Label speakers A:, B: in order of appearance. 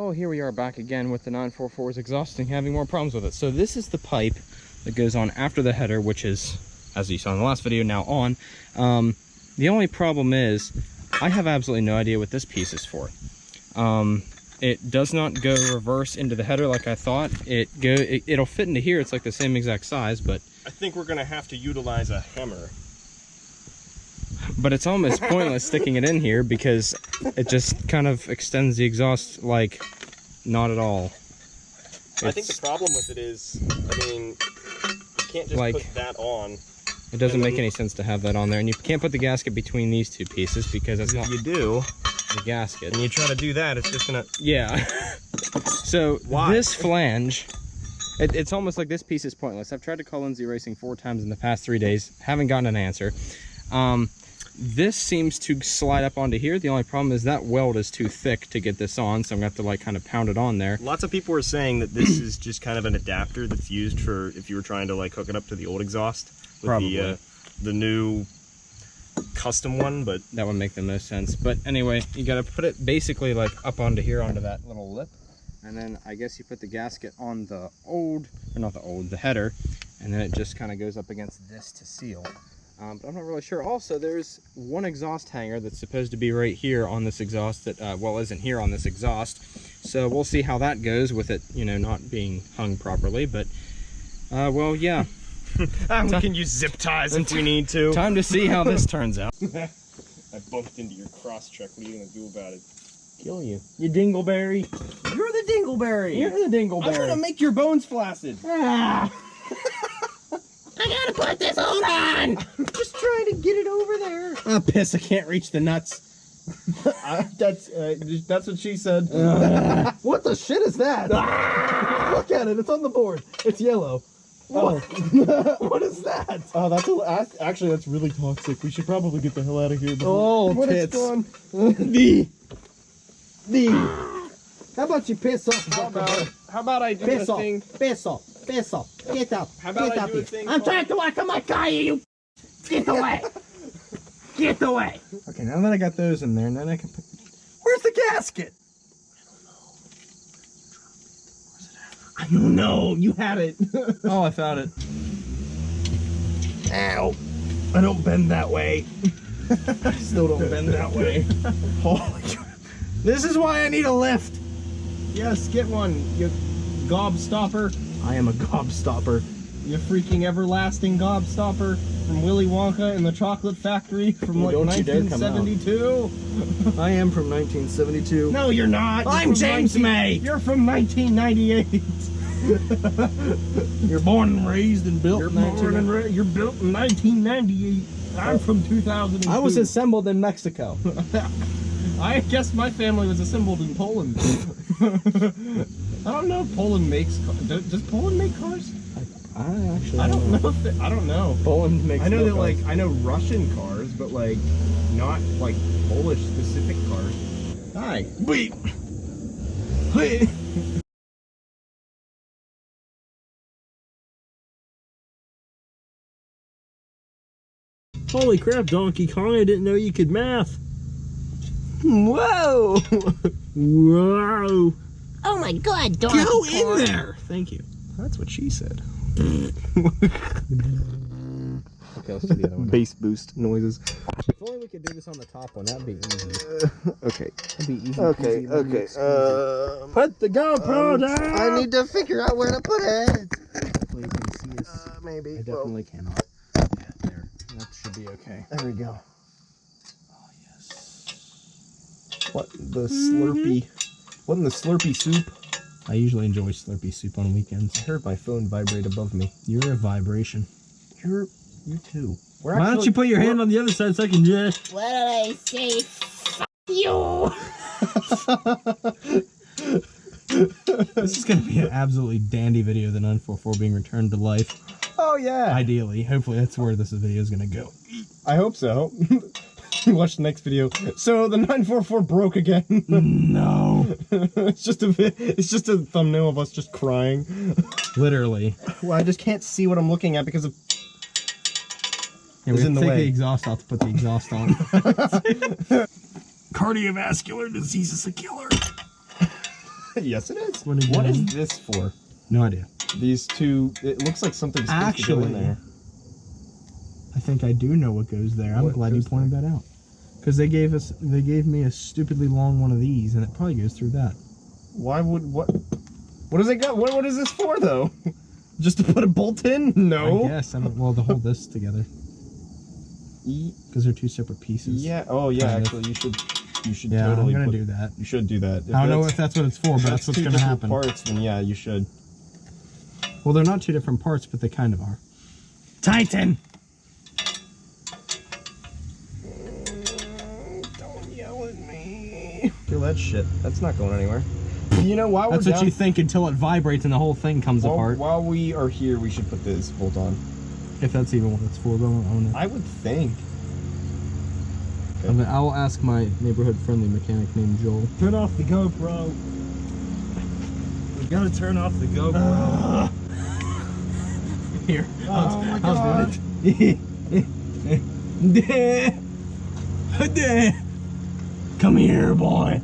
A: Well, here we are back again with the 944's exhausting, having more problems with it. So this is the pipe that goes on after the header, which is, as you saw in the last video, now on. The only problem is I have absolutely no idea what this piece is for. It does not go reverse into the header like I thought. It'll fit into here. It's like the same exact size, but
B: I think we're gonna have to utilize a hammer.
A: But it's almost pointless sticking it in here because it just kind of extends the exhaust, like, not at all.
B: I think the problem with it is, I mean, you can't just
A: like,
B: put that on.
A: It doesn't make any sense to have that on there, and you can't put the gasket between these two pieces because it's not.
B: If you do,
A: the gasket.
B: and you try to do that, it's just gonna.
A: Yeah. So this flange, it's almost like this piece is pointless. I've tried to call Lindsey Racing 4 times in the past 3 days, haven't gotten an answer. This seems to slide up onto here. The only problem is that weld is too thick to get this on, so I'm gonna have to like kind of pound it on there.
B: Lots of people are saying that this is just kind of an adapter that's used for if you were trying to like hook it up to the old exhaust with
A: Probably.
B: the new custom one, but
A: that would make the most sense. But anyway, you got to put it basically like up onto here, onto that little lip, and then I guess you put the gasket on the old, or not the old, the header, and then it just kind of goes up against this to seal. But I'm not really sure. Also, there's one exhaust hanger that's supposed to be right here on this exhaust that, well, isn't here on this exhaust. So we'll see how that goes with it, you know, not being hung properly. But, well, yeah.
B: we can use zip ties if we need to.
A: Time to see how this turns out.
B: I bumped into your cross check. What are you gonna do about it?
A: Kill you. You dingleberry.
B: You're the dingleberry.
A: You're the dingleberry.
B: I'm gonna make your bones flaccid.
A: Ah. I gotta put this hold on!
B: Just trying to get it over there.
A: Ah, piss, I can't reach the nuts.
B: That's what she said.
C: What the shit is that? Look at it, it's on the board. It's yellow.
B: Oh.
C: What is that?
B: Oh, actually that's really toxic. We should probably get the hell out of here.
C: Oh,
B: when
C: tits.
B: it's gone.
C: How about you piss off?
B: How about I do
C: Piss
B: the
C: off.
B: thing?
C: Piss off. Piss off. Get up.
B: How about
C: Get
B: I
C: up
B: do a
C: here.
B: thing?
C: I'm trying to walk on my car, you. Get away. Get away.
A: Okay, now that I got those in there, and then I can put...
C: Where's the gasket?
B: I don't know. You had it.
A: Oh, I found it.
B: Ow. I don't bend that way.
A: I still don't bend that way.
B: Holy crap.
A: This is why I need a lift.
B: Yes, get one, you gobstopper.
C: I am a gobstopper.
B: You freaking everlasting gobstopper from Willy Wonka in the Chocolate Factory from like
C: Don't you dare come out.
B: 1972.
C: I am from 1972.
B: No, you're not. You're
C: I'm
B: from
C: James May.
B: You're from 1998.
C: You're born and raised and built.
B: You're built in 1998. I'm from 2002.
C: I was assembled in Mexico.
B: I guess my family was assembled in Poland. I don't know if Poland makes cars. Does Poland make cars?
C: I actually
B: I don't know. I don't know.
C: Poland makes.
B: I know
C: no
B: that
C: cars.
B: like I know Russian cars, but like not like Polish specific cars. Hi.
C: Wait. Holy crap, Donkey Kong! I didn't know you could math.
B: Whoa!
C: Whoa!
D: Oh my god, Donkey
C: Go
D: Kong.
C: in there! Thank you.
B: That's what she said.
A: Okay, let's do the other one.
B: Bass boost noises.
A: If only we could do this on the top one, that'd be easy.
B: Okay.
A: That'd be easy.
B: Okay.
A: peasy,
B: Okay.
C: Put the GoPro down!
B: I need to figure out where to put it.
A: Hopefully you can see us.
B: Maybe.
A: I definitely cannot. Yeah, there. That should be okay.
B: There we go.
A: Oh, yes.
B: What the Slurpee? What in the Slurpee soup?
A: I usually enjoy Slurpee soup on weekends.
B: I heard my phone vibrate above me.
A: You're a vibration.
B: You too.
C: Why don't you put your hand on the other side so I can just...
D: What did I say? F you!
A: This is going to be an absolutely dandy video of the 944 being returned to life.
B: Oh yeah.
A: Ideally. Hopefully that's where this video is going to go.
B: I hope so. Watch the next video. So the 944 broke again.
A: No.
B: It's just a thumbnail of us just crying.
A: Literally.
B: Well, I just can't see what I'm looking at because of.
A: Yeah,
B: It's in the
A: take
B: way.
A: the exhaust off to put the exhaust on.
C: Cardiovascular disease is a killer.
B: Yes, it is.
C: What
B: What
C: again?
B: is this for?
C: No idea.
B: These two. It looks like something's supposed to go in
C: Actually,
B: there.
C: I think I do know what goes there. I'm
B: What
C: glad you
B: goes
C: pointed that out. Because they gave me a stupidly long one of these, and it probably goes through that.
B: Why would what? What does it got? What is this for though? Just to put a bolt in? No.
C: I guess. Well, to hold this together. Because they're two separate pieces.
B: Yeah. Oh yeah.
C: Kind of.
B: Actually, you should
C: Yeah,
B: totally.
C: I'm gonna do that.
B: You should do that.
C: I don't know if that's what it's for, but that's what's
B: two
C: gonna
B: different
C: happen.
B: parts, then yeah, you should.
C: Well, they're not two different parts, but they kind of are. Titan.
B: Don't yell at me. Feel that shit. That's not going anywhere. You know, while
C: That's
B: we're
C: what
B: down,
C: you think until it vibrates and the whole thing comes apart.
B: while we are here, we should put this bolt on.
C: If that's even what it's for, but I don't own it.
B: I would think.
C: I mean, I will ask my neighborhood-friendly mechanic named Joel.
B: Turn off the GoPro. We gotta turn off the GoPro.
C: Here.
B: Oh my God.
C: Come here, boy.